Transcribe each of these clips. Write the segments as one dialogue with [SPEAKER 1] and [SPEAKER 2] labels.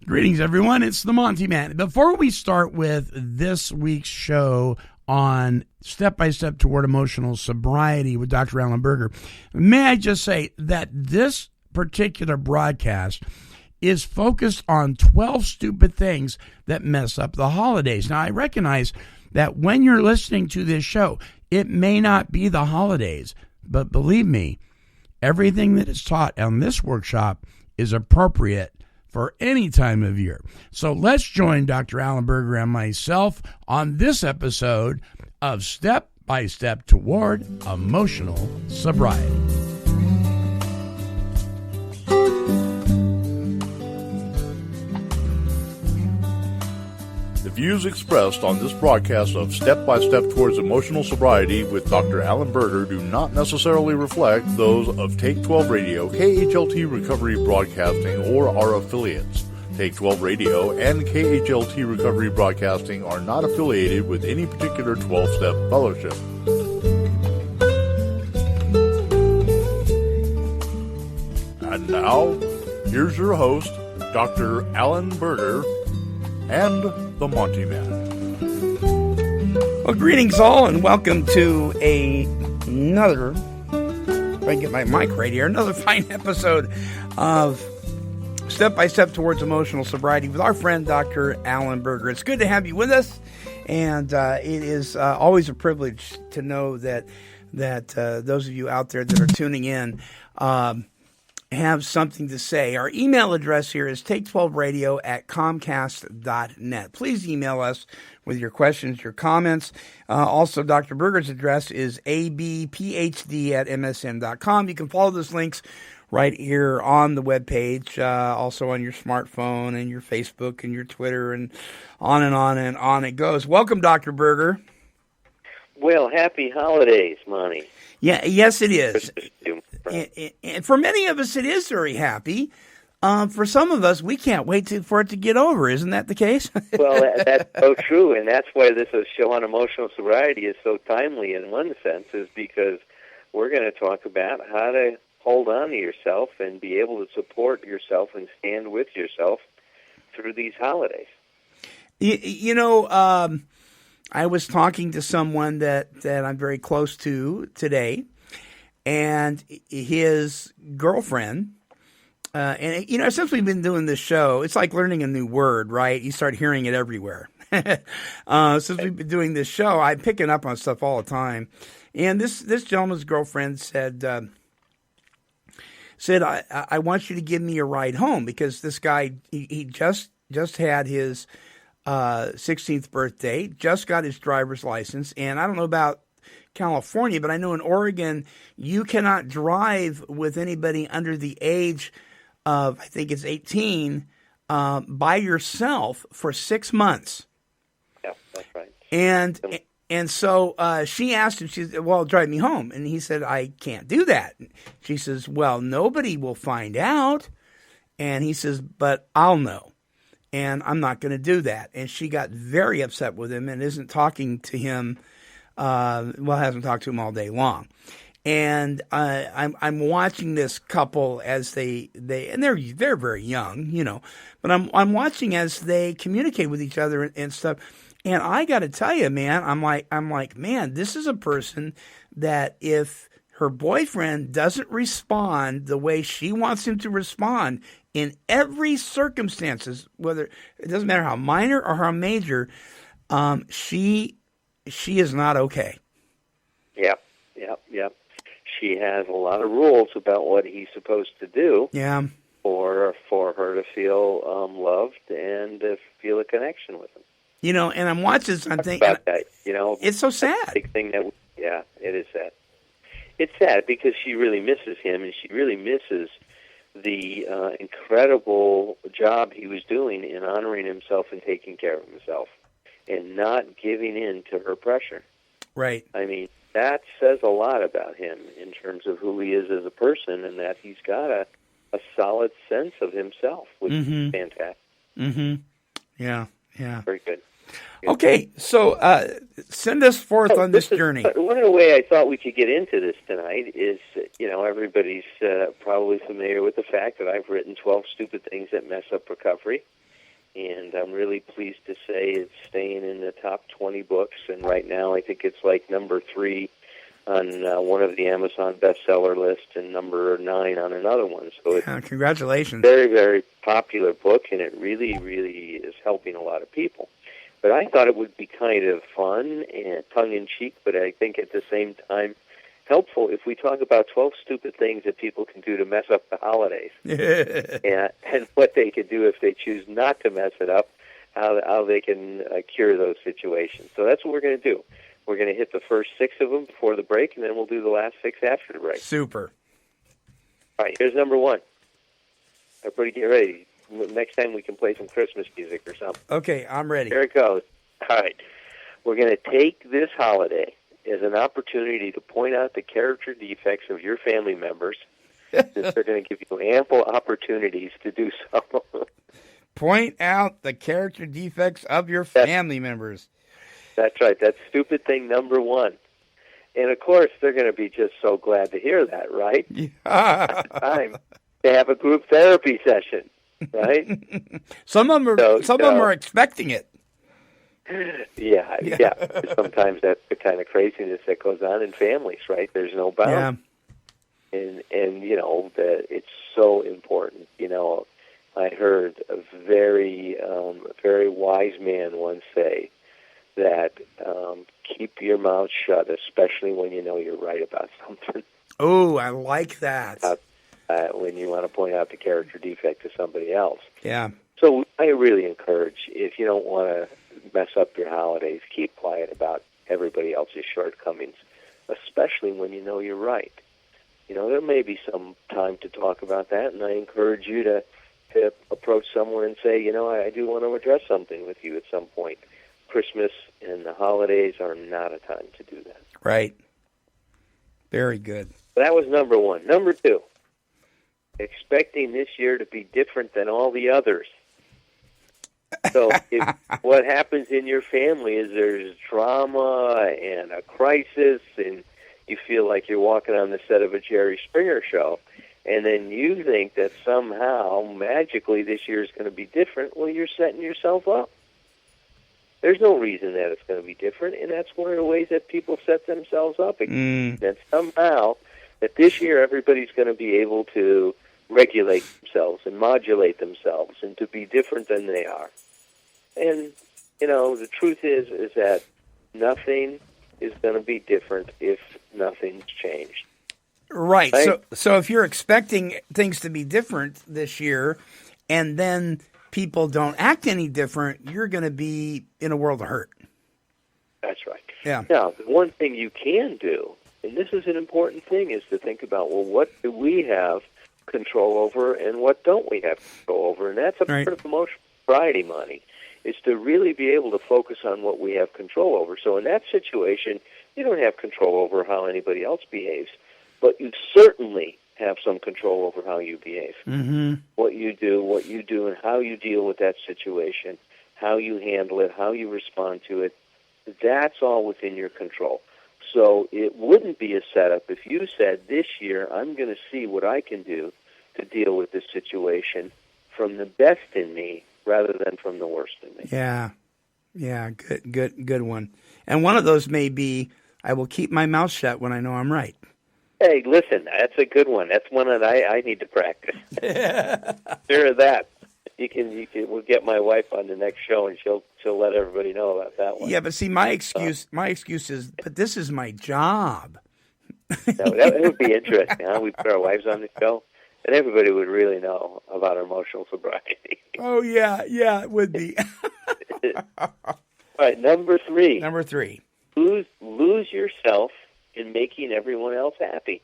[SPEAKER 1] Greetings, everyone. It's the Monty'man. Before we start with this week's show on Step-by-Step Toward Emotional Sobriety with Dr. Alan Berger, may I just say that this particular broadcast is focused on 12 stupid things that mess up the holidays. Now, I recognize that when you're listening to this show, it may not be the holidays, but believe me, everything that is taught on this workshop is appropriate for any time of year. So let's join Dr. Alan Berger and myself on this episode of Step by Step Toward Emotional Sobriety.
[SPEAKER 2] The views expressed on this broadcast of Step by Step Towards Emotional Sobriety with Dr. Alan Berger do not necessarily reflect those of Take 12 Radio, KHLT Recovery Broadcasting, or our affiliates. Take 12 Radio and KHLT Recovery Broadcasting are not affiliated with any particular 12-step fellowship. And now, here's your host, Dr. Alan Berger, and the Monty'man.
[SPEAKER 3] Well, greetings all, and welcome to another, if I can get my mic right here, another fine episode of Step by Step Towards Emotional Sobriety with our friend Dr. Alan Berger. It's good to have you with us, and it is always a privilege to know that those of you out there that are tuning in have something to say. Our email address here is take12radio@comcast.net. Please email us with your questions, your comments. Also, Dr. Berger's address is abphd@msn.com. You can follow those links right here on the webpage, also on your smartphone and your Facebook and your Twitter, and on and on it goes. Welcome, Dr. Berger.
[SPEAKER 4] Well, happy holidays, Monty.
[SPEAKER 3] Yeah, yes, it is. And for many of us, it is very happy. For some of us, we can't wait for it to get over. Isn't that the case?
[SPEAKER 4] Well, that's so true, and that's why this show on emotional sobriety is so timely in one sense, is because we're going to talk about how to hold on to yourself and be able to support yourself and stand with yourself through these holidays.
[SPEAKER 3] You know, I was talking to someone that I'm very close to today, and his girlfriend, and, you know, since we've been doing this show, it's like learning a new word, right? You start hearing it everywhere. Since we've been doing this show, I'm picking up on stuff all the time. And this gentleman's girlfriend said, I want you to give me a ride home, because this guy, he just had his 16th birthday, just got his driver's license, and I don't know about California, but I know in Oregon, you cannot drive with anybody under the age of, I think it's 18, by yourself for 6 months.
[SPEAKER 4] Yeah, that's right.
[SPEAKER 3] And so she asked him, she said, well, drive me home. And he said, I can't do that. She says, well, nobody will find out. And he says, but I'll know. And I'm not going to do that. And she got very upset with him and isn't talking to him, hasn't talked to him all day long. And I'm watching this couple as they and they're very young, you know, but I'm watching as they communicate with each other and stuff. And I got to tell you, man, I'm like, man, this is a person that if her boyfriend doesn't respond the way she wants him to respond in every circumstances, whether it doesn't matter how minor or how major, she is not okay.
[SPEAKER 4] Yep. She has a lot of rules about what he's supposed to do.
[SPEAKER 3] Yeah.
[SPEAKER 4] For her to feel loved and to feel a connection with him.
[SPEAKER 3] You know, and I'm watching this, I'm thinking,
[SPEAKER 4] about that, you know,
[SPEAKER 3] it's so sad.
[SPEAKER 4] Big thing that, yeah, it is sad. It's sad because she really misses him, and she really misses the incredible job he was doing in honoring himself and taking care of himself, and not giving in to her pressure.
[SPEAKER 3] Right.
[SPEAKER 4] I mean, that says a lot about him in terms of who he is as a person, and that he's got a solid sense of himself, which is fantastic.
[SPEAKER 3] Mm-hmm. Yeah.
[SPEAKER 4] Very good.
[SPEAKER 3] Okay, so send us forth on this journey.
[SPEAKER 4] One of the way I thought we could get into this tonight is, you know, everybody's probably familiar with the fact that I've written 12 stupid things that mess up recovery. and I'm really pleased to say it's staying in the top 20 books, and right now I think it's like number 3 on one of the Amazon bestseller lists and number 9 on another one. So it's
[SPEAKER 3] congratulations.
[SPEAKER 4] a very, very popular book, and it really, really is helping a lot of people. But I thought it would be kind of fun and tongue-in-cheek, but I think at the same time helpful if we talk about 12 stupid things that people can do to mess up the holidays and what they can do if they choose not to mess it up, how they can cure those situations. So that's what we're going to do. We're going to hit the first 6 of them before the break, and then we'll do the last 6 after the break.
[SPEAKER 3] Super.
[SPEAKER 4] All right, here's number 1. Everybody get ready. Next time we can play some Christmas music or something.
[SPEAKER 3] Okay, I'm ready.
[SPEAKER 4] Here it goes. All right. We're going to take this holiday as an opportunity to point out the character defects of your family members, since they're going to give you ample opportunities to do so.
[SPEAKER 3] Point out the character defects of your family members.
[SPEAKER 4] That's right. That's stupid thing number 1. And, of course, they're going to be just so glad to hear that, right?
[SPEAKER 3] Yeah.
[SPEAKER 4] Time to have a group therapy session, right?
[SPEAKER 3] Some of them are expecting it.
[SPEAKER 4] Yeah. Sometimes that's the kind of craziness that goes on in families, right? There's no bounds.
[SPEAKER 3] Yeah.
[SPEAKER 4] And that it's so important. I heard a very, very wise man once say that keep your mouth shut, especially when you know you're right about something.
[SPEAKER 3] Oh, I like that.
[SPEAKER 4] When you want to point out the character defect to somebody else.
[SPEAKER 3] Yeah.
[SPEAKER 4] So I really encourage, if you don't want to mess up your holidays, keep quiet about everybody else's shortcomings, especially when you know you're right. There may be some time to talk about that, and I encourage you to approach someone and say, I do want to address something with you at some point. Christmas and the holidays are not a time to do that.
[SPEAKER 3] Right. Very good.
[SPEAKER 4] That was number 1. Number 2, expecting this year to be different than all the others. So if what happens in your family is there's drama and a crisis and you feel like you're walking on the set of a Jerry Springer show, and then you think that somehow, magically, this year is going to be different, well, you're setting yourself up. There's no reason that it's going to be different, and that's one of the ways that people set themselves up. That somehow, that this year everybody's going to be able to regulate themselves and modulate themselves and to be different than they are. And, the truth is that nothing is going to be different if nothing's changed.
[SPEAKER 3] Right. So if you're expecting things to be different this year and then people don't act any different, you're going to be in a world of hurt.
[SPEAKER 4] That's right.
[SPEAKER 3] Yeah.
[SPEAKER 4] Now, the one thing you can do, and this is an important thing, is to think about, well, what do we have control over and what don't we have control over? And that's a part of emotional sobriety money, is to really be able to focus on what we have control over. So in that situation, you don't have control over how anybody else behaves, but you certainly have some control over how you behave.
[SPEAKER 3] Mm-hmm.
[SPEAKER 4] What you do, and how you deal with that situation, how you handle it, how you respond to it, that's all within your control. So it wouldn't be a setup if you said, this year I'm going to see what I can do to deal with this situation from the best in me rather than from the worst in me.
[SPEAKER 3] Yeah. Good one. And one of those may be, I will keep my mouth shut when I know I'm right.
[SPEAKER 4] Hey, listen, that's a good one. That's one that I need to practice. Sure of that. We'll get my wife on the next show, and she'll let everybody know about that one.
[SPEAKER 3] Yeah, but see, my excuse is, but this is my job.
[SPEAKER 4] That would be interesting, huh? We put our wives on the show, and everybody would really know about our emotional sobriety.
[SPEAKER 3] Oh, yeah, it would be.
[SPEAKER 4] All right, number 3.
[SPEAKER 3] Number 3.
[SPEAKER 4] Lose yourself in making everyone else happy.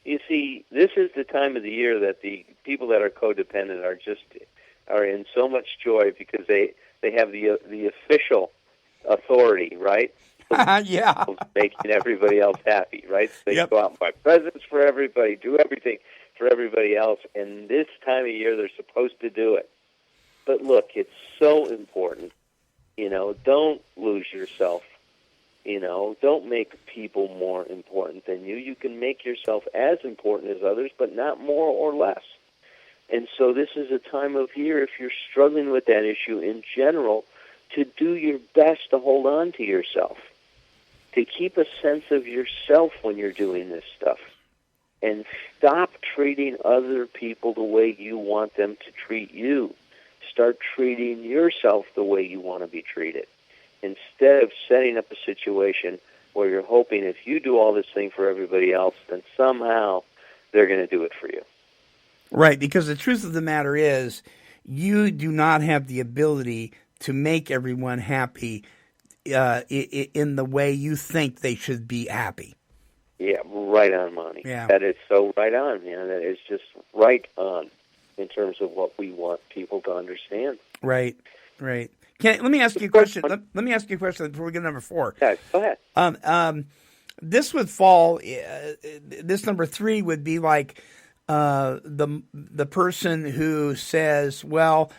[SPEAKER 4] You see, this is the time of the year that the people that are codependent are in so much joy because they have the official authority, right?
[SPEAKER 3] Yeah.
[SPEAKER 4] Making everybody else happy, right? They go out and buy presents for everybody, do everything for everybody else, and this time of year they're supposed to do it. But look, it's so important. Don't lose yourself. Don't make people more important than you. You can make yourself as important as others, but not more or less. And so this is a time of year, if you're struggling with that issue in general, to do your best to hold on to yourself, to keep a sense of yourself when you're doing this stuff, and stop treating other people the way you want them to treat you. Start treating yourself the way you want to be treated, instead of setting up a situation where you're hoping if you do all this thing for everybody else, then somehow they're going to do it for you.
[SPEAKER 3] Right, because the truth of the matter is you do not have the ability to make everyone happy in the way you think they should be happy.
[SPEAKER 4] Yeah, right on, Monty.
[SPEAKER 3] Yeah.
[SPEAKER 4] That is so right on, man. That is just right on in terms of what we want people to understand.
[SPEAKER 3] Right, right. Let me ask you a question. Let me ask you a question before we get to number 4.
[SPEAKER 4] Yeah, go ahead.
[SPEAKER 3] This would fall. This number 3 would be like the person who says, "Well,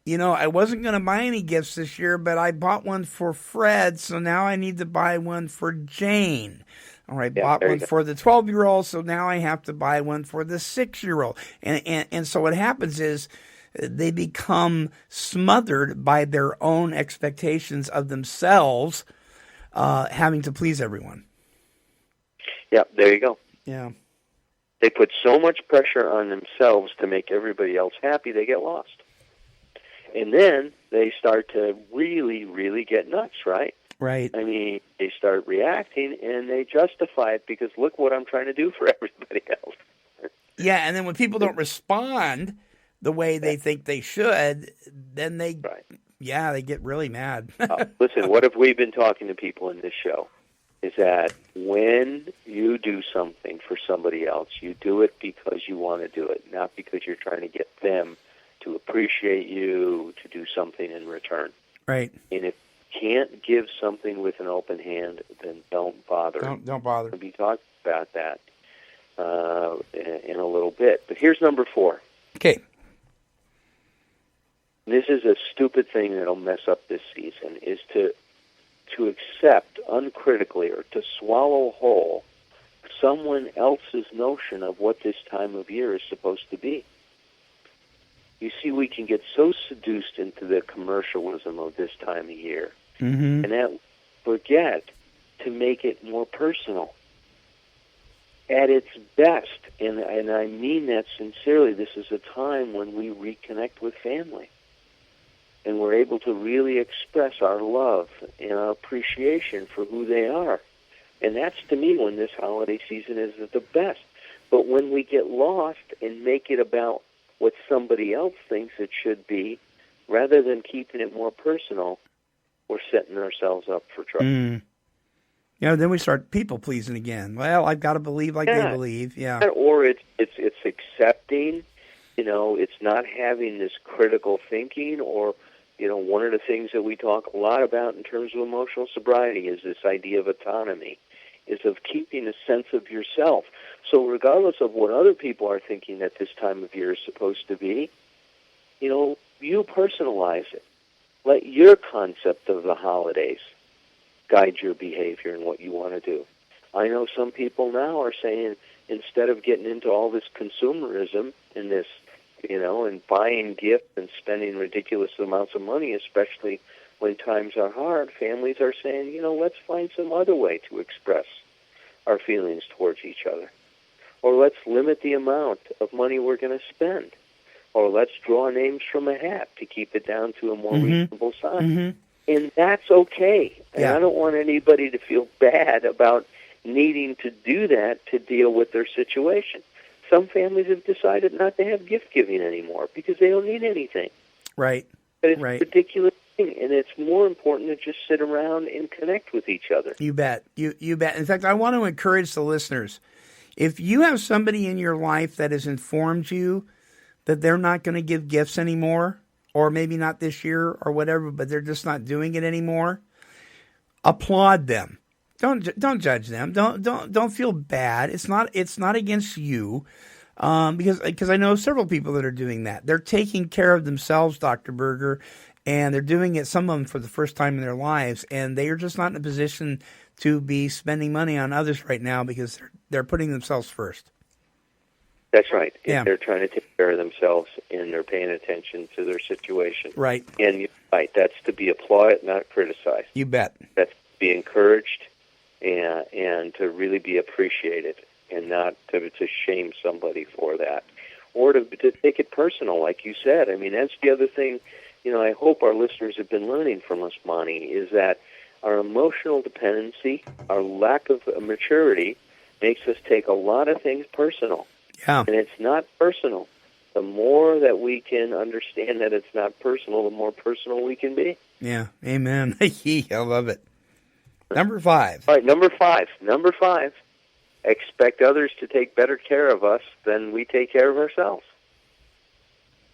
[SPEAKER 3] I wasn't going to buy any gifts this year, but I bought one for Fred, so now I need to buy one for Jane." Or I bought one for the 12-year-old, so now I have to buy one for the 6-year-old. And so what happens is they become smothered by their own expectations of themselves, having to please everyone.
[SPEAKER 4] Yeah, there you go.
[SPEAKER 3] Yeah.
[SPEAKER 4] They put so much pressure on themselves to make everybody else happy, they get lost. And then they start to really, really get nuts, right?
[SPEAKER 3] Right.
[SPEAKER 4] I mean, they start reacting, and they justify it because look what I'm trying to do for everybody else.
[SPEAKER 3] Yeah, and then when people don't respond the way they think they should, then they get really mad.
[SPEAKER 4] Listen, what have we been talking to people in this show? Is that when you do something for somebody else, you do it because you want to do it, not because you're trying to get them to appreciate you, to do something in return.
[SPEAKER 3] Right.
[SPEAKER 4] And if you can't give something with an open hand, then don't bother.
[SPEAKER 3] Don't bother.
[SPEAKER 4] We'll be talking about that in a little bit. But here's number 4.
[SPEAKER 3] Okay.
[SPEAKER 4] This is a stupid thing that'll mess up this season, is to accept uncritically or to swallow whole someone else's notion of what this time of year is supposed to be. You see, we can get so seduced into the commercialism of this time of year, and that forget to make it more personal. At its best, and I mean that sincerely, this is a time when we reconnect with family. And we're able to really express our love and our appreciation for who they are. And that's, to me, when this holiday season is at the best. But when we get lost and make it about what somebody else thinks it should be, rather than keeping it more personal, we're setting ourselves up for trouble.
[SPEAKER 3] Then we start people-pleasing again. Well, I've got to believe like they believe. Yeah.
[SPEAKER 4] Or it's accepting, it's not having this critical thinking, or one of the things that we talk a lot about in terms of emotional sobriety is this idea of autonomy, is of keeping a sense of yourself. So regardless of what other people are thinking that this time of year is supposed to be, you personalize it. Let your concept of the holidays guide your behavior and what you want to do. I know some people now are saying, instead of getting into all this consumerism and this, and buying gifts and spending ridiculous amounts of money, especially when times are hard, families are saying, let's find some other way to express our feelings towards each other. Or let's limit the amount of money we're going to spend. Or let's draw names from a hat to keep it down to a more reasonable size. And that's okay. And I don't want anybody to feel bad about needing to do that to deal with their situation. Some families have decided not to have gift-giving anymore because they don't need anything.
[SPEAKER 3] Right.
[SPEAKER 4] But it's a ridiculous thing, and it's more important to just sit around and connect with each other.
[SPEAKER 3] You bet. You bet. In fact, I want to encourage the listeners, if you have somebody in your life that has informed you that they're not going to give gifts anymore, or maybe not this year or whatever, but they're just not doing it anymore, applaud them. Don't judge them. Don't feel bad. It's not against you, because I know several people that are doing that. They're taking care of themselves, Dr. Berger, and they're doing it, some of them for the first time in their lives, and they are just not in a position to be spending money on others right now because they're putting themselves first.
[SPEAKER 4] That's right.
[SPEAKER 3] Yeah.
[SPEAKER 4] If they're trying to take care of themselves and they're paying attention to their situation.
[SPEAKER 3] Right.
[SPEAKER 4] And you're right, that's to be applauded, not criticized.
[SPEAKER 3] You bet.
[SPEAKER 4] That's to be encouraged and to really be appreciated, and not to shame somebody for that. Or to take it personal, like you said. I mean, that's the other thing, I hope our listeners have been learning from us, Monty, is that our emotional dependency, our lack of maturity, makes us take a lot of things personal.
[SPEAKER 3] Yeah.
[SPEAKER 4] And it's not personal. The more that we can understand that it's not personal, the more personal we can be.
[SPEAKER 3] Yeah. Amen. I love it. Number 5.
[SPEAKER 4] All right, number 5. Number 5. Expect others to take better care of us than we take care of ourselves.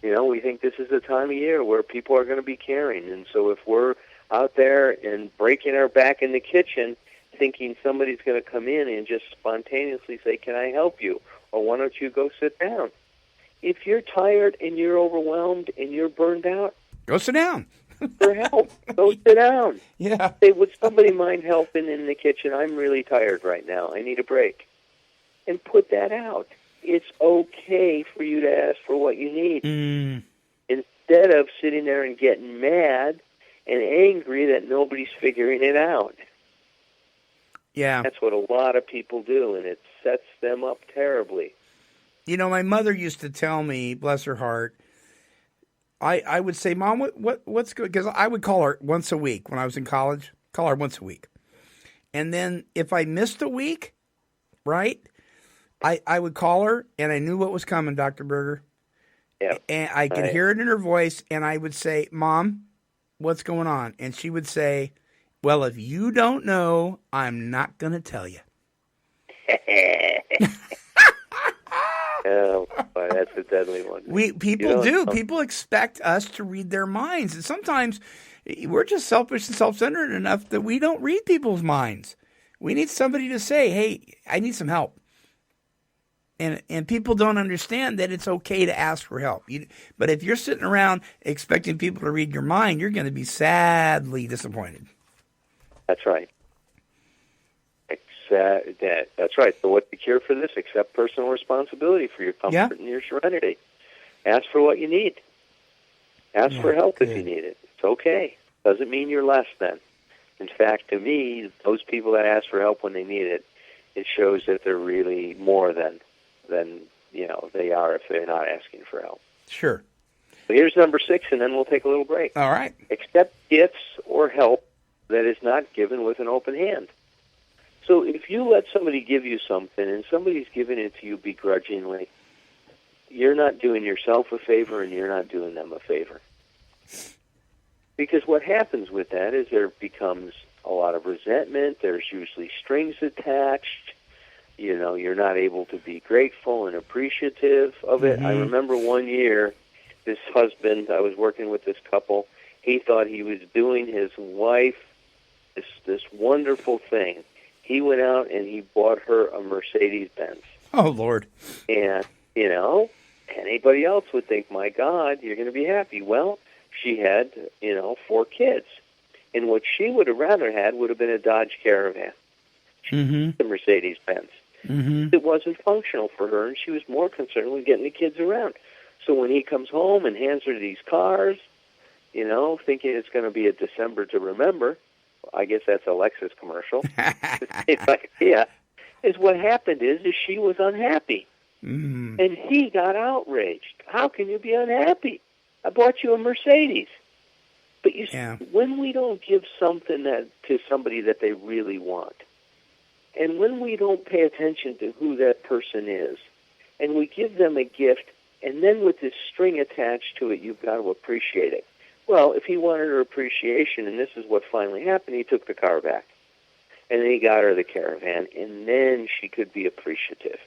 [SPEAKER 4] We think this is the time of year where people are going to be caring. And so if we're out there and breaking our back in the kitchen, thinking somebody's going to come in and just spontaneously say, "Can I help you?" Or "Why don't you go sit down?" If you're tired and you're overwhelmed and you're burned out,
[SPEAKER 3] Go sit down.
[SPEAKER 4] for help, go sit down.
[SPEAKER 3] Yeah.
[SPEAKER 4] Say, "Would somebody mind helping in the kitchen? I'm really tired right now. I need a break." And put that out. It's okay for you to ask for what you need. Instead of sitting there and getting mad and angry that nobody's figuring it out.
[SPEAKER 3] Yeah.
[SPEAKER 4] That's what a lot of people do, and it sets them up terribly.
[SPEAKER 3] My mother used to tell me, bless her heart, I would say, "Mom, what's good?" Because I would call her once a week when I was in college. Call her once a week. And then if I missed a week, right, I would call her, and I knew what was coming, Dr. Berger.
[SPEAKER 4] Yeah.
[SPEAKER 3] And I could hear it in her voice, and I would say, "Mom, what's going on?" And she would say, "Well, if you don't know, I'm not going to tell you."
[SPEAKER 4] Oh, boy, that's a deadly one.
[SPEAKER 3] People do. People expect us to read their minds. And sometimes we're just selfish and self-centered enough that we don't read people's minds. We need somebody to say, "Hey, I need some help." And people don't understand that it's okay to ask for help. But if you're sitting around expecting people to read your mind, you're going to be sadly disappointed.
[SPEAKER 4] That's right. That's right. So what's the cure for this? Accept personal responsibility for your comfort and your serenity. Ask for what you need. Ask for help if you need it. It's okay. Doesn't mean you're less than. In fact, to me, those people that ask for help when they need it, it shows that they're really more than they are if they're not asking for help.
[SPEAKER 3] Sure.
[SPEAKER 4] So here's number 6, and then we'll take a little break.
[SPEAKER 3] All right.
[SPEAKER 4] Accept gifts or help that is not given with an open hand. So if you let somebody give you something and somebody's giving it to you begrudgingly, you're not doing yourself a favor and you're not doing them a favor. Because what happens with that is there becomes a lot of resentment. There's usually strings attached. You're not able to be grateful and appreciative of it. I remember one year, this husband, I was working with this couple, he thought he was doing his wife this wonderful thing. He went out and he bought her a Mercedes-Benz.
[SPEAKER 3] Oh, Lord.
[SPEAKER 4] And, anybody else would think, my God, you're going to be happy. Well, she had, 4 kids. And what she would have rather had would have been a Dodge Caravan. The Mercedes-Benz. It wasn't functional for her, and she was more concerned with getting the kids around. So when he comes home and hands her these cars, thinking it's going to be a December to remember, I guess that's a Lexus commercial. Yeah, is what happened is she was unhappy, and he got outraged. How can you be unhappy? I bought you a Mercedes. But when we don't give something to somebody that they really want, and when we don't pay attention to who that person is, and we give them a gift, and then with this string attached to it, you've got to appreciate it. Well, if he wanted her appreciation, and this is what finally happened, he took the car back. And then he got her the Caravan, and then she could be appreciative.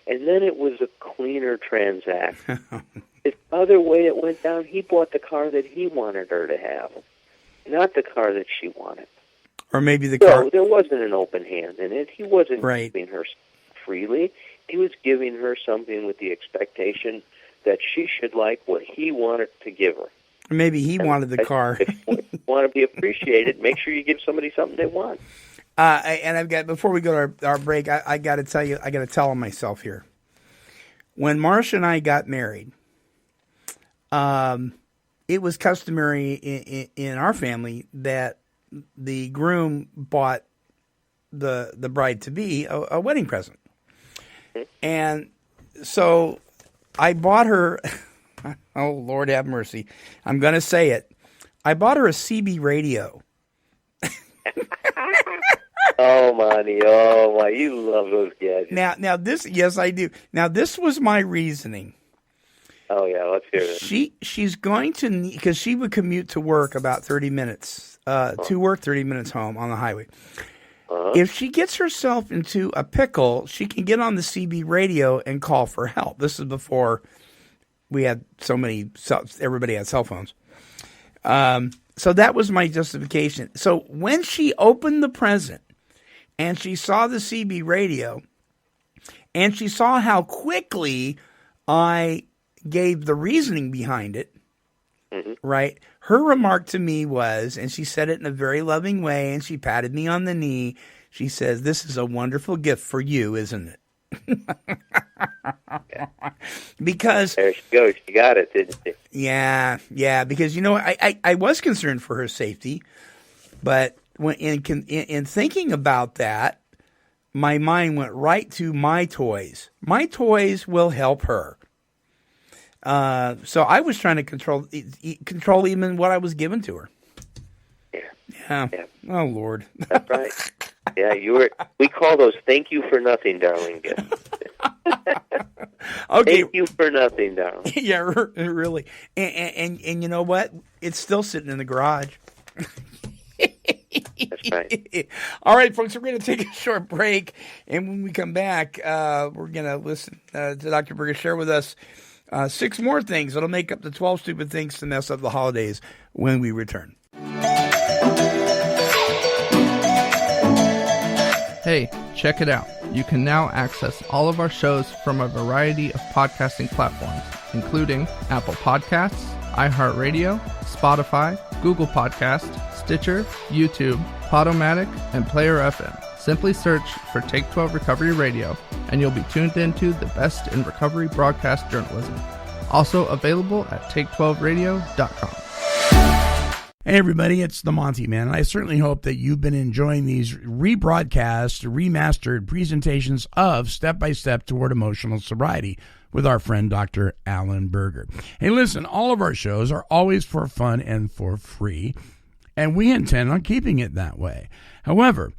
[SPEAKER 4] And then it was a cleaner transaction. The other way it went down, he bought the car that he wanted her to have, not the car that she wanted.
[SPEAKER 3] Or maybe the car.
[SPEAKER 4] So there wasn't an open hand in it. He wasn't
[SPEAKER 3] Right.
[SPEAKER 4] giving her freely. He was giving her something with the expectation that she should like what he wanted to give her.
[SPEAKER 3] Or maybe he wanted the car.
[SPEAKER 4] If you want to be appreciated, make sure you give somebody something they want.
[SPEAKER 3] And I've got, before we go to our break, I got to tell you, I got to tell on myself here. When Marcia and I got married, it was customary in our family that the groom bought the bride-to-be a wedding present. And so I bought her, oh, Lord have mercy, I'm going to say it, I bought her a CB radio.
[SPEAKER 4] Oh, Monty, oh, my, you love those gadgets.
[SPEAKER 3] Now this, yes, I do. Now, this was my reasoning.
[SPEAKER 4] Oh, yeah, let's hear it.
[SPEAKER 3] She's going to need, because she would commute to work about 30 minutes, to work 30 minutes home on the highway. If she gets herself into a pickle, she can get on the CB radio and call for help. This is before we had everybody had cell phones. So that was my justification. So when she opened the present and she saw the CB radio and she saw how quickly I gave the reasoning behind it, right? Her remark to me was, and she said it in a very loving way, and she patted me on the knee. She says, "This is a wonderful gift for you, isn't it?" Because
[SPEAKER 4] there she goes. She got it, didn't she?
[SPEAKER 3] Yeah. Because I was concerned for her safety, but when in thinking about that, my mind went right to my toys. My toys will help her. So I was trying to control even what I was given to her. Yeah. Oh, Lord.
[SPEAKER 4] That's right. Yeah, we call those "thank you for nothing, darling" gifts.
[SPEAKER 3] Okay.
[SPEAKER 4] Thank you for nothing, darling.
[SPEAKER 3] Yeah, really. And you know what? It's still sitting in the garage.
[SPEAKER 4] That's right.
[SPEAKER 3] All right, folks, we're going to take a short break. And when we come back, we're going to listen to Dr. Berger share with us 6 more things that'll make up the 12 stupid things to mess up the holidays when we return.
[SPEAKER 5] Hey, check it out. You can now access all of our shows from a variety of podcasting platforms, including Apple Podcasts, iHeartRadio, Spotify, Google Podcasts, Stitcher, YouTube, Podomatic, and Player FM. Simply search for Take 12 Recovery Radio, and you'll be tuned into the best in recovery broadcast journalism. Also available at take12radio.com.
[SPEAKER 1] Hey everybody, it's the Monty'man, and I certainly hope that you've been enjoying these rebroadcast, remastered presentations of Step by Step Toward Emotional Sobriety with our friend Dr. Alan Berger. Hey listen, all of our shows are always for fun and for free, and we intend on keeping it that way. However,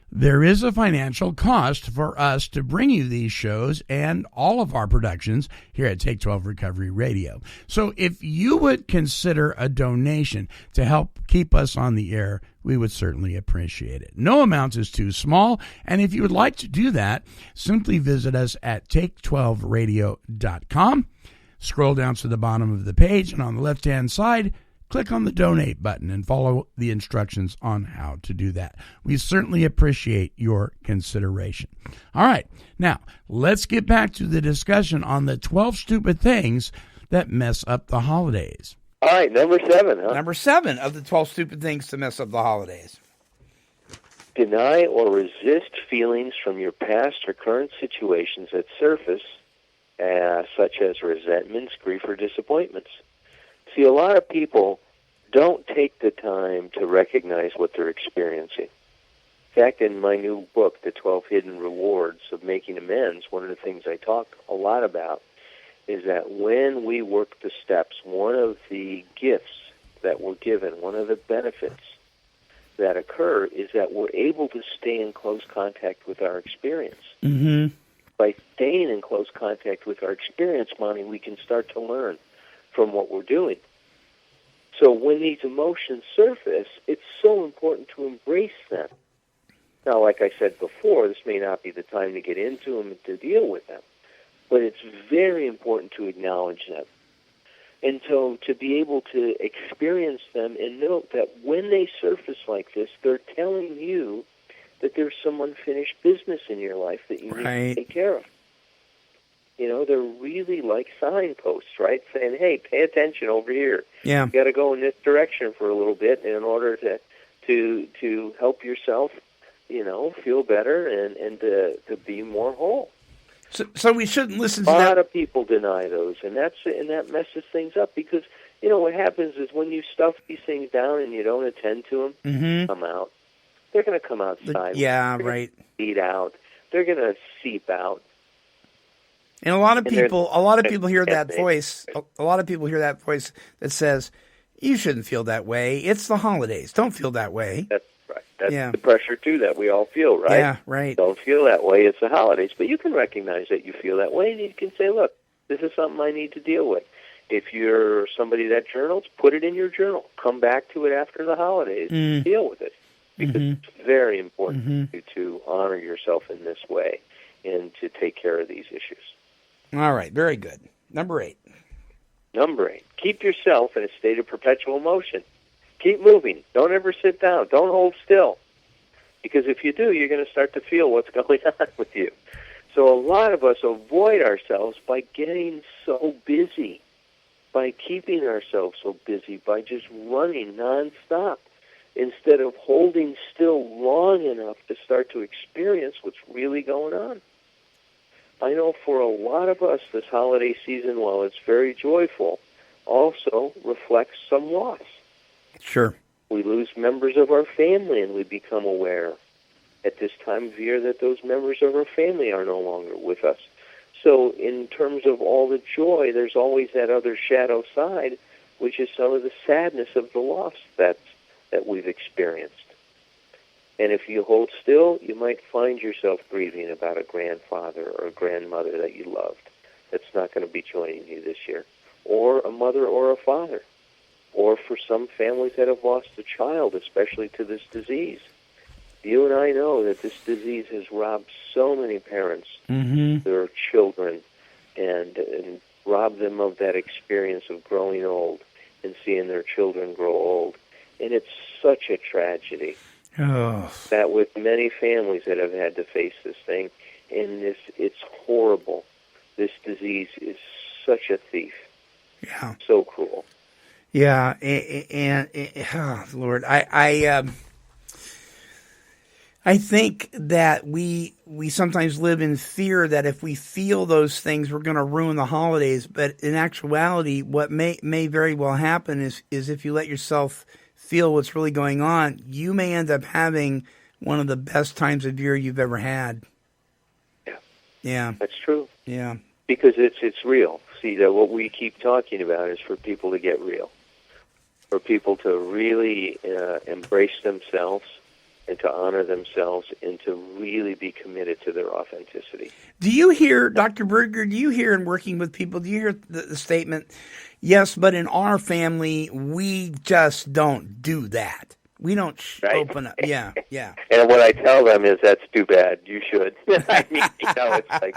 [SPEAKER 1] there is a financial cost for us to bring you these shows and all of our productions here at Take 12 Recovery Radio. So if you would consider a donation to help keep us on the air, we would certainly appreciate it. No amount is too small, and if you would like to do that, simply visit us at take12radio.com. Scroll down to the bottom of the page, and on the left-hand side, click on the donate button and follow the instructions on how to do that. We certainly appreciate your consideration. All right, now let's get back to the discussion on the 12 stupid things that mess up the holidays.
[SPEAKER 4] All right, number 7, huh?
[SPEAKER 3] Number 7 of the 12 stupid things to mess up the holidays.
[SPEAKER 4] Deny or resist feelings from your past or current situations that surface, such as resentments, grief, or disappointments. See, a lot of people don't take the time to recognize what they're experiencing. In fact, in my new book, The 12 Hidden Rewards of Making Amends, one of the things I talk a lot about is that when we work the steps, one of the gifts that we're given, one of the benefits that occur is that we're able to stay in close contact with our experience.
[SPEAKER 3] Mm-hmm.
[SPEAKER 4] By staying in close contact with our experience, Monty, we can start to learn from what we're doing. So when these emotions surface, it's so important to embrace them. Now, like I said before, this may not be the time to get into them and to deal with them, but it's very important to acknowledge them. And so to be able to experience them and note that when they surface like this, they're telling you that there's some unfinished business in your life that you need to take care of. You know, they're really like signposts, right? Saying, hey, pay attention over here.
[SPEAKER 3] Yeah.
[SPEAKER 4] You got to go in this direction for a little bit in order to help yourself, you know, feel better and to be more whole.
[SPEAKER 3] So we shouldn't listen to
[SPEAKER 4] A lot
[SPEAKER 3] that.
[SPEAKER 4] of people deny those, and that messes things up because, you know, what happens is when you stuff these things down and you don't attend to them, come out. They're going to come outside.
[SPEAKER 3] Yeah,
[SPEAKER 4] They're
[SPEAKER 3] right.
[SPEAKER 4] Feed out. They're going to seep out.
[SPEAKER 3] And a lot of people hear that
[SPEAKER 4] they-
[SPEAKER 3] voice. A lot of people hear that voice that says, "You shouldn't feel that way. It's the holidays. Don't feel that way."
[SPEAKER 4] That's right. That's the pressure, too, that we all feel, right?
[SPEAKER 3] Yeah, right.
[SPEAKER 4] Don't feel that way. It's the holidays. But you can recognize that you feel that way, and you can say, look, this is something I need to deal with. If you're somebody that journals, put it in your journal. Come back to it after the holidays. Deal with it. Because it's very important to honor yourself in this way and to take care of these issues.
[SPEAKER 3] All right, very good. Number 8.
[SPEAKER 4] Number 8, keep yourself in a state of perpetual motion. Keep moving. Don't ever sit down. Don't hold still. Because if you do, you're going to start to feel what's going on with you. So a lot of us avoid ourselves by getting so busy, by keeping ourselves so busy, by just running nonstop, instead of holding still long enough to start to experience what's really going on. I know for a lot of us, this holiday season, while it's very joyful, also reflects some loss.
[SPEAKER 3] Sure.
[SPEAKER 4] We lose members of our family, and we become aware at this time of year that those members of our family are no longer with us. So in terms of all the joy, there's always that other shadow side, which is some of the sadness of the loss that we've experienced. And if you hold still, you might find yourself grieving about a grandfather or a grandmother that you loved that's not going to be joining you this year, or a mother or a father, or for some families that have lost a child, especially to this disease. You and I know that this disease has robbed so many parents, their children, and robbed them of that experience of growing old and seeing their children grow old. And it's such a tragedy.
[SPEAKER 3] Oh.
[SPEAKER 4] That with many families that have had to face this thing, and it's horrible. This disease is such a thief.
[SPEAKER 3] Yeah.
[SPEAKER 4] So cruel.
[SPEAKER 3] Yeah, and oh, Lord, I think that we sometimes live in fear that if we feel those things, we're going to ruin the holidays. But in actuality, what may very well happen is if you let yourself feel what's really going on, you may end up having one of the best times of year you've ever had. Yeah.
[SPEAKER 4] That's true.
[SPEAKER 3] Yeah.
[SPEAKER 4] Because it's real. See, that what we keep talking about is for people to get real, for people to really embrace themselves and to honor themselves and to really be committed to their authenticity.
[SPEAKER 3] Do you hear, Dr. Berger, do you hear in working with people, do you hear the statement, yes, but in our family, we just don't do that. We don't open up. Yeah, yeah.
[SPEAKER 4] And what I tell them is, that's too bad. You should. I mean, it's like,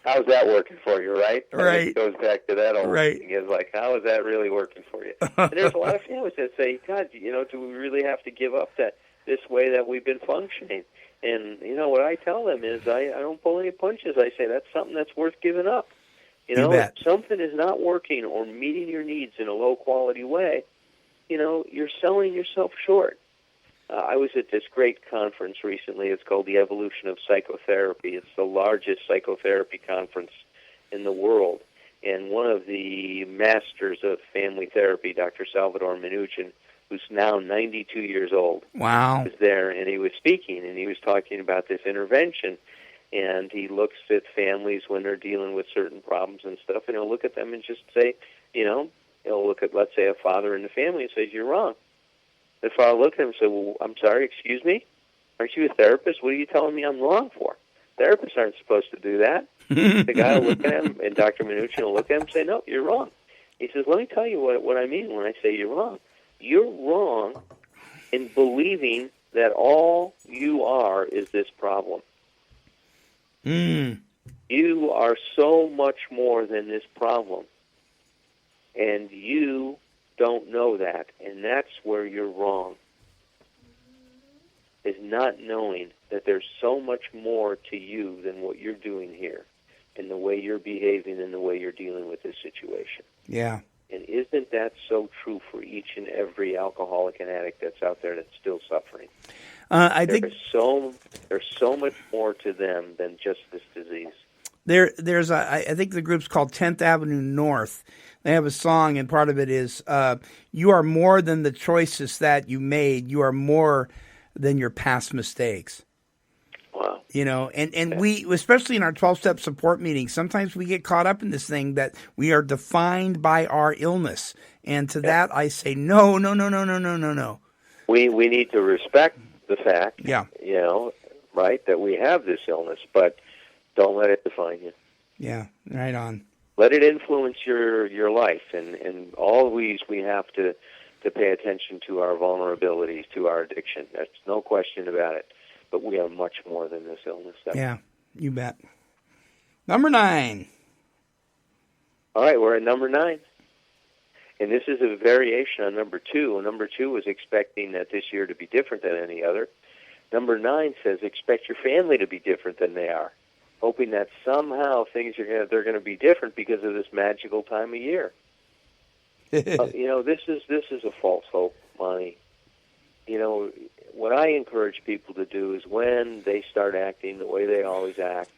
[SPEAKER 4] how's that working for you, right?
[SPEAKER 3] Right.
[SPEAKER 4] It goes back to that old thing. It's like, how is that really working for you? And there's a lot of families that say, God, do we really have to give up this way that we've been functioning? And, what I tell them is, I don't pull any punches. I say, that's something that's worth giving up. If something is not working or meeting your needs in a low-quality way, you're selling yourself short. I was at this great conference recently. It's called the Evolution of Psychotherapy. It's the largest psychotherapy conference in the world. And one of the masters of family therapy, Dr. Salvador Minuchin, who's now 92 years old,
[SPEAKER 3] wow,
[SPEAKER 4] was there, and he was speaking, and he was talking about this intervention. And he looks at families when they're dealing with certain problems and stuff, and he'll look at them and just say, he'll look at, let's say, a father in the family and says, you're wrong. The father look at him and say, well, I'm sorry, excuse me? Aren't you a therapist? What are you telling me I'm wrong for? Therapists aren't supposed to do that. The guy will look at him, and Dr. Minuchin will look at him and say, no, you're wrong. He says, let me tell you what I mean when I say you're wrong. You're wrong in believing that all you are is this problem. You are so much more than this problem. And you don't know that, and that's where you're wrong, is not knowing that there's so much more to you than what you're doing here, and the way you're behaving and the way you're dealing with this situation.
[SPEAKER 3] Yeah.
[SPEAKER 4] And isn't that so true for each and every alcoholic and addict that's out there that's still suffering?
[SPEAKER 3] I think
[SPEAKER 4] there's so much more to them than just this disease.
[SPEAKER 3] I think the group's called 10th Avenue North. They have a song, and part of it is, you are more than the choices that you made. You are more than your past mistakes.
[SPEAKER 4] Wow.
[SPEAKER 3] You know, and we, especially in our 12-step support meetings, sometimes we get caught up in this thing that we are defined by our illness. And to that I say, no.
[SPEAKER 4] We need to respect the fact,
[SPEAKER 3] yeah,
[SPEAKER 4] you know, right, that we have this illness, but don't let it define you.
[SPEAKER 3] Yeah, right on.
[SPEAKER 4] Let it influence your life, and always we have to pay attention to our vulnerabilities, to our addiction. There's no question about it. But we are much more than this illness.
[SPEAKER 3] Yeah, you bet. Number 9.
[SPEAKER 4] All right, we're at number 9. And this is a variation on number 2. Number 2 was expecting that this year to be different than any other. Number 9 says expect your family to be different than they are, hoping that somehow they're going to be different because of this magical time of year. You know, this is a false hope, Monty. You know, what I encourage people to do is when they start acting the way they always act,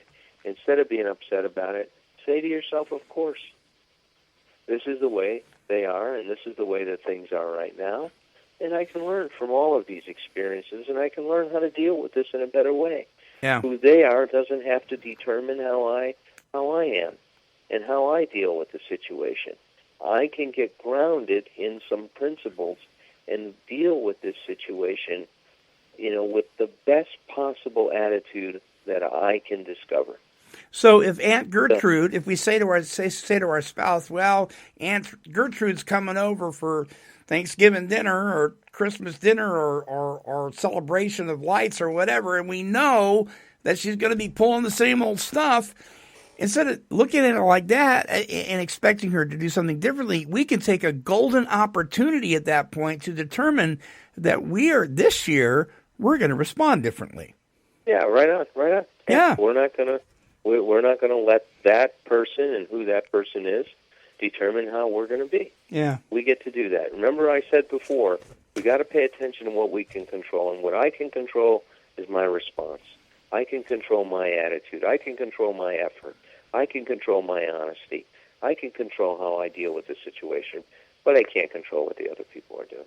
[SPEAKER 4] instead of being upset about it, say to yourself, of course, this is the way they are, and this is the way that things are right now, and I can learn from all of these experiences, and I can learn how to deal with this in a better way.
[SPEAKER 3] Yeah.
[SPEAKER 4] Who they are doesn't have to determine how I am and how I deal with the situation. I can get grounded in some principles and deal with this situation, you know, with the best possible attitude that I can discover.
[SPEAKER 3] So if Aunt Gertrude, if we say to our spouse, well, Aunt Gertrude's coming over for Thanksgiving dinner or Christmas dinner or celebration of lights or whatever, and we know that she's going to be pulling the same old stuff, instead of looking at it like that and expecting her to do something differently, we can take a golden opportunity at that point to determine that this year we're going to respond differently.
[SPEAKER 4] Yeah, right on.
[SPEAKER 3] Yeah,
[SPEAKER 4] we're not going to let that person and who that person is determine how we're going to be.
[SPEAKER 3] Yeah,
[SPEAKER 4] we get to do that. Remember, I said before, we got to pay attention to what we can control, and what I can control is my response. I can control my attitude. I can control my effort. I can control my honesty. I can control how I deal with the situation, but I can't control what the other people are doing.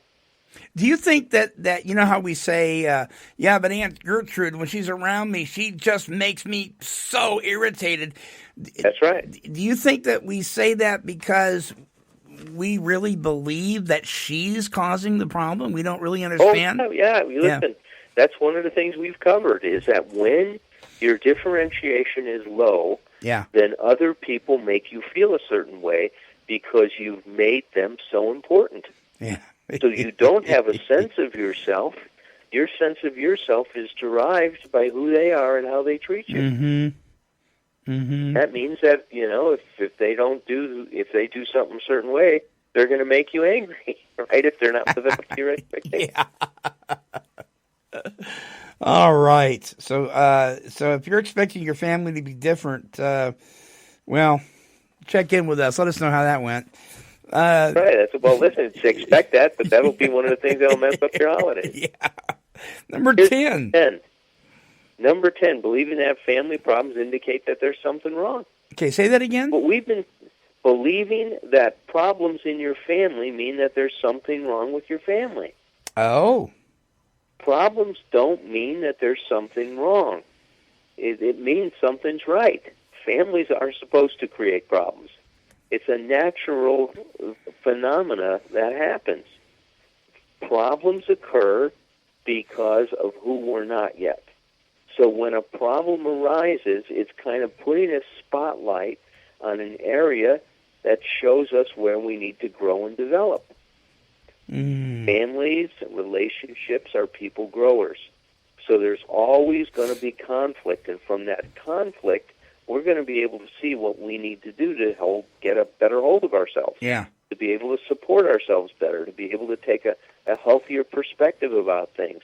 [SPEAKER 3] Do you think that you know how we say, yeah, but Aunt Gertrude, when she's around me, she just makes me so irritated?
[SPEAKER 4] That's right.
[SPEAKER 3] Do you think that we say that because we really believe that she's causing the problem? We don't really understand?
[SPEAKER 4] Oh, yeah. Listen, that's one of the things we've covered, is that when your differentiation is low, then other people make you feel a certain way because you've made them so important.
[SPEAKER 3] Yeah.
[SPEAKER 4] So you don't have a sense of yourself. Your sense of yourself is derived by who they are and how they treat you.
[SPEAKER 3] Mm-hmm. Mm-hmm.
[SPEAKER 4] That means that, you know, if they do something a certain way, they're going to make you angry, right? If they're not living up to your expectations.
[SPEAKER 3] Yeah. All right. So if you're expecting your family to be different, well, check in with us. Let us know how that went.
[SPEAKER 4] Right. Listen, expect that, but that'll be one of the things that'll mess up your holiday.
[SPEAKER 3] Yeah. Number 10.
[SPEAKER 4] Number 10, believing that family problems indicate that there's something wrong.
[SPEAKER 3] Okay, say that again.
[SPEAKER 4] But we've been believing that problems in your family mean that there's something wrong with your family.
[SPEAKER 3] Oh.
[SPEAKER 4] Problems don't mean that there's something wrong. It means something's right. Families are supposed to create problems. It's a natural phenomena that happens. Problems occur because of who we're not yet. So when a problem arises, it's kind of putting a spotlight on an area that shows us where we need to grow and develop. Families and relationships are people growers. So there's always going to be conflict, and from that conflict, we're going to be able to see what we need to do to get a better hold of ourselves.
[SPEAKER 3] Yeah.
[SPEAKER 4] To be able to support ourselves better, to be able to take a healthier perspective about things.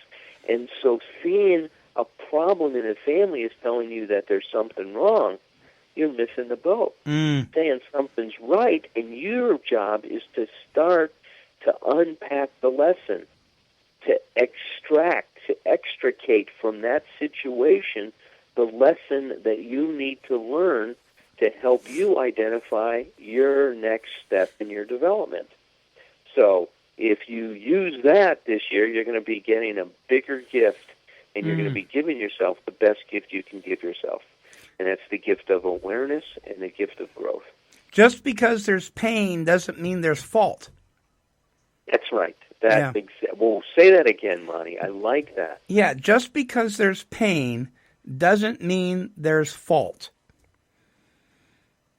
[SPEAKER 4] And so seeing a problem in a family is telling you that there's something wrong. you're missing the boat. Saying something's right, and your job is to start to unpack the lesson, to extricate from that situation the lesson that you need to learn to help you identify your next step in your development. So if you use that this year, you're going to be getting a bigger gift, and you're going to be giving yourself the best gift you can give yourself. And that's the gift of awareness and the gift of growth.
[SPEAKER 3] Just because there's pain doesn't mean there's fault.
[SPEAKER 4] That's right. Well, say that again, Monty. I like that.
[SPEAKER 3] Yeah, just because there's pain doesn't mean there's fault.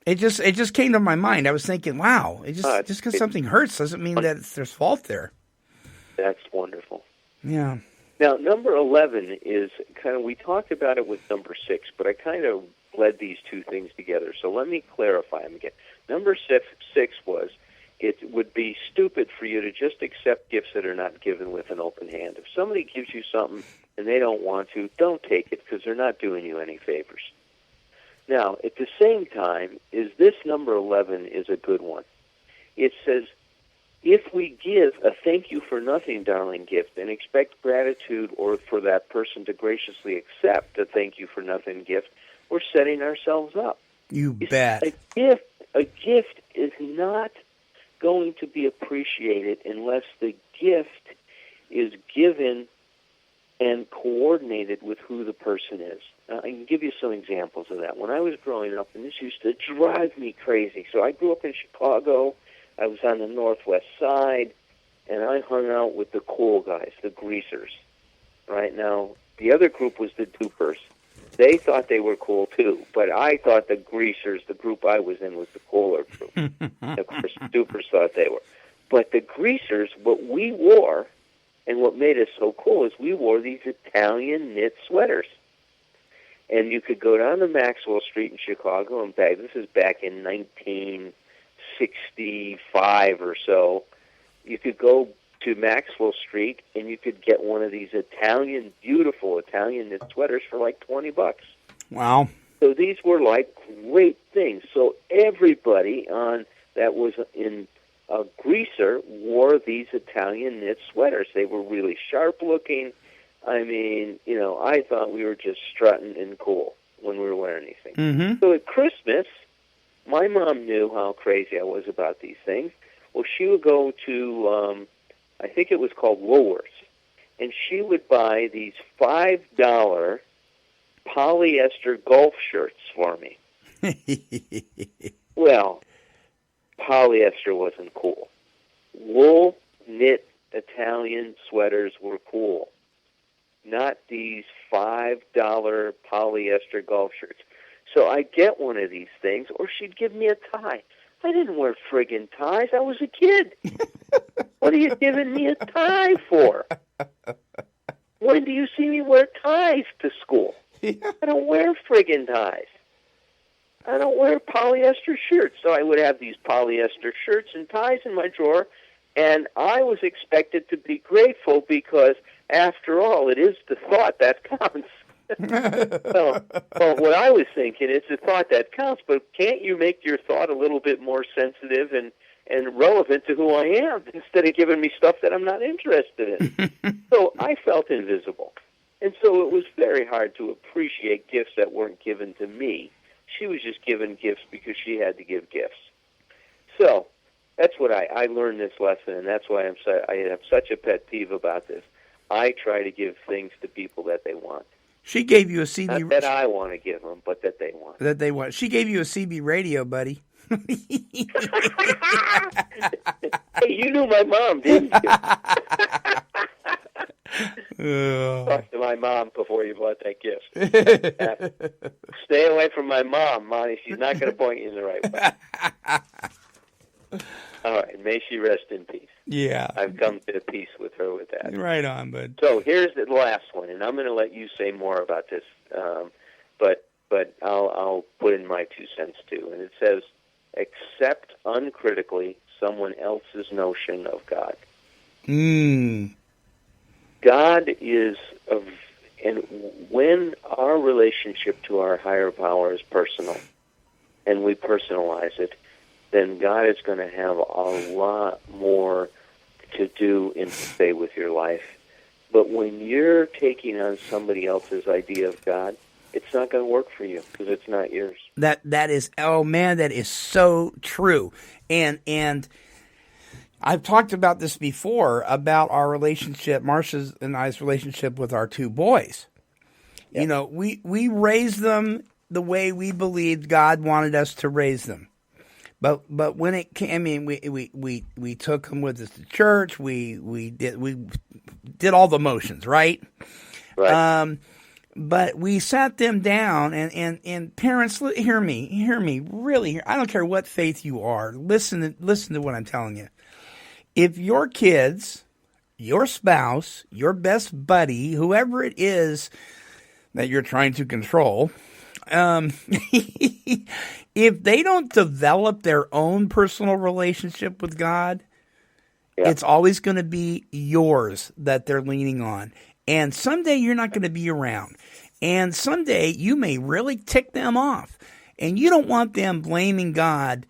[SPEAKER 3] It just came to my mind. I was thinking, wow, just because something hurts doesn't mean that there's fault there.
[SPEAKER 4] That's wonderful.
[SPEAKER 3] Yeah.
[SPEAKER 4] Now, number 11 is kind of, we talked about it with number 6, but I kind of bled these two things together. So let me clarify them again. Number 6 was, it would be stupid for you to just accept gifts that are not given with an open hand. If somebody gives you something and they don't want to, don't take it, because they're not doing you any favors. Now, at the same time, this number 11 is a good one. It says, if we give a thank you for nothing, darling gift and expect gratitude or for that person to graciously accept a thank you for nothing gift, we're setting ourselves up.
[SPEAKER 3] You bet.
[SPEAKER 4] A gift is not going to be appreciated unless the gift is given and coordinated with who the person is. I can give you some examples of that. When I was growing up, and this used to drive me crazy. So I grew up in Chicago. I was on the Northwest Side, and I hung out with the cool guys, the greasers. Right now, the other group was the dupers. They thought they were cool too, but I thought the greasers, the group I was in, was the cooler group. Of course, the dupers thought they were. But the greasers, what we wore, and what made us so cool, is we wore these Italian knit sweaters. And you could go down to Maxwell Street in Chicago, and this is back in 1965 or so. You could go to Maxwell Street, and you could get one of these beautiful Italian knit sweaters for like $20.
[SPEAKER 3] Wow.
[SPEAKER 4] So these were like great things. So everybody that was in a greaser wore these Italian knit sweaters. They were really sharp looking. I mean, I thought we were just strutting and cool when we were wearing these things.
[SPEAKER 3] Mm-hmm.
[SPEAKER 4] So at Christmas, my mom knew how crazy I was about these things. Well, she would go to, I think it was called Woolworths, and she would buy these $5 polyester golf shirts for me. Well, polyester wasn't cool. Wool knit Italian sweaters were cool, not these $5 polyester golf shirts. So I'd get one of these things, or she'd give me a tie. I didn't wear friggin' ties. I was a kid. What are you giving me a tie for? When do you see me wear ties to school? I don't wear friggin' ties. I don't wear polyester shirts. So I would have these polyester shirts and ties in my drawer, and I was expected to be grateful because, after all, it is the thought that counts. Well, what I was thinking is the thought that counts, but can't you make your thought a little bit more sensitive and relevant to who I am instead of giving me stuff that I'm not interested in? So I felt invisible. And so it was very hard to appreciate gifts that weren't given to me. She was just given gifts because she had to give gifts. So that's what I learned this lesson, and that's why I have such a pet peeve about this. I try to give things to people that they want.
[SPEAKER 3] She gave you a CB.
[SPEAKER 4] Not that I want to give them, but that they want.
[SPEAKER 3] That they want. She gave you a CB radio, buddy.
[SPEAKER 4] Hey, you knew my mom, didn't you? Talk to my mom before you bought that gift. Stay away from my mom, Monty. She's not going to point you in the right way. All right. May she rest in peace.
[SPEAKER 3] Yeah.
[SPEAKER 4] I've come to peace with her with that.
[SPEAKER 3] Right on, bud.
[SPEAKER 4] So here's the last one, and I'm going to let you say more about this, but I'll put in my 2 cents too. And it says, accept uncritically someone else's notion of God. God is, and when our relationship to our higher power is personal, and we personalize it, then God is going to have a lot more to do and to say with your life. But when you're taking on somebody else's idea of God, it's not going to work for you because it's not yours.
[SPEAKER 3] That is, oh man, that is so true. And I've talked about this before, about our relationship, Marcia's and I's relationship with our two boys. Yep. You know, we raised them the way we believed God wanted us to raise them. But when it came, I mean, we took them with us to church. We did all the motions, right?
[SPEAKER 4] Right.
[SPEAKER 3] But we sat them down, and parents, hear me, really. I don't care what faith you are. Listen to what I'm telling you. If your kids, your spouse, your best buddy, whoever it is that you're trying to control, if they don't develop their own personal relationship with God, it's always going to be yours that they're leaning on. And someday you're not going to be around. And someday you may really tick them off. And you don't want them blaming God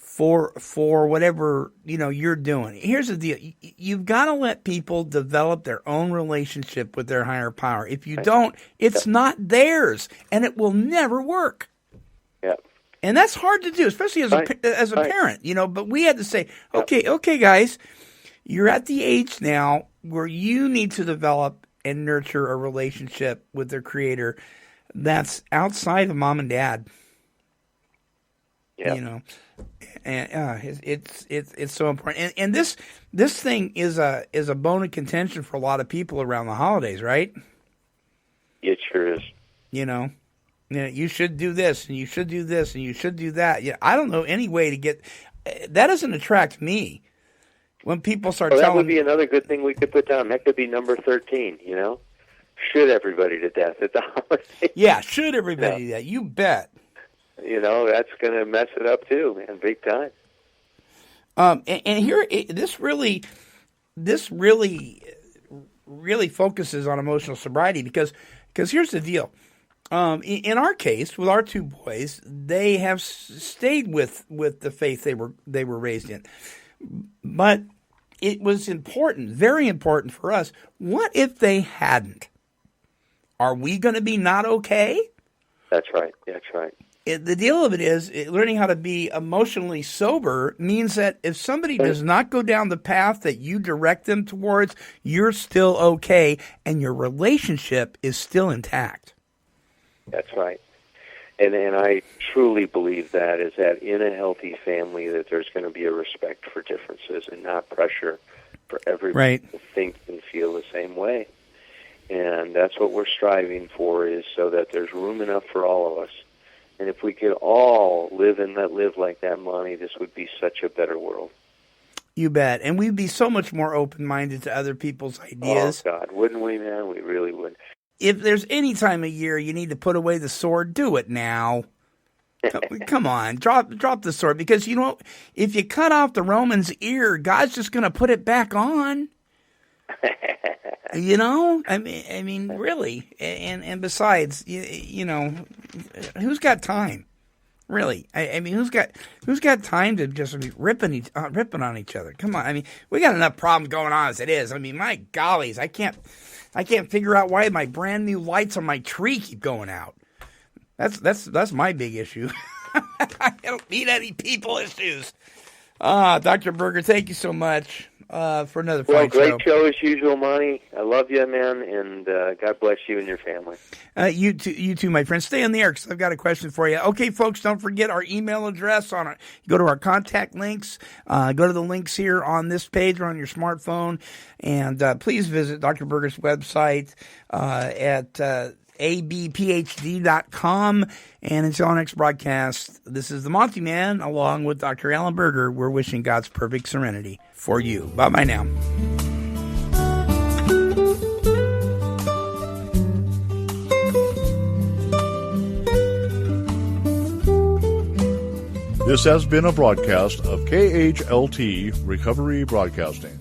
[SPEAKER 3] for whatever, you're doing. Here's the deal. You've got to let people develop their own relationship with their higher power. If you don't, it's not theirs, and it will never work.
[SPEAKER 4] Yeah.
[SPEAKER 3] And that's hard to do, especially as a parent, but we had to say, okay, guys, you're at the age now where you need to develop and nurture a relationship with their Creator that's outside of mom and dad.
[SPEAKER 4] Yeah.
[SPEAKER 3] And it's so important. And this thing is a bone of contention for a lot of people around the holidays, right?
[SPEAKER 4] It sure is.
[SPEAKER 3] You should do this, and you should do this, and you should do that. I don't know any way to get that. Doesn't attract me when people start telling.
[SPEAKER 4] That would be another good thing we could put down. That could be number 13. Should everybody to death at the holidays?
[SPEAKER 3] Yeah, should everybody do that? You bet.
[SPEAKER 4] That's going to mess it up too, man, big time.
[SPEAKER 3] And here, this really focuses on emotional sobriety because here's the deal. In our case, with our two boys, they have stayed with the faith they were raised in, but it was important, very important for us. What if they hadn't? Are we going to be not okay?
[SPEAKER 4] That's right. That's right.
[SPEAKER 3] The deal of it is learning how to be emotionally sober means that if somebody does not go down the path that you direct them towards, you're still okay and your relationship is still intact.
[SPEAKER 4] That's right. And I truly believe that is that in a healthy family that there's going to be a respect for differences and not pressure for everybody to think and feel the same way. And that's what we're striving for, is so that there's room enough for all of us. And if we could all live like that, Monty, this would be such a better world.
[SPEAKER 3] You bet. And we'd be so much more open-minded to other people's ideas.
[SPEAKER 4] Oh, God, wouldn't we, man? We really would.
[SPEAKER 3] If there's any time of year you need to put away the sword, do it now. Come on, drop the sword. Because, if you cut off the Roman's ear, God's just going to put it back on. I mean, really. And besides, who's got time? Really? I mean, who's got time to just be ripping on each other? Come on. I mean, we got enough problems going on as it is. I mean, my gollies, I can't figure out why my brand new lights on my tree keep going out. That's my big issue. I don't need any people issues. Dr. Berger, thank you so much for another fine show.
[SPEAKER 4] Great show as usual, Monty. I love you, man, and God bless you and your family.
[SPEAKER 3] You too, my friend. Stay on the air because I've got a question for you. Okay, folks, don't forget our email address. Go to our contact links. Go to the links here on this page or on your smartphone, and please visit Dr. Berger's website at abphd.com. And until our next broadcast, this is the Monty'man along with Dr. Alan Berger. We're wishing God's perfect serenity for you. Bye-bye now.
[SPEAKER 2] This has been a broadcast of KHLT Recovery Broadcasting.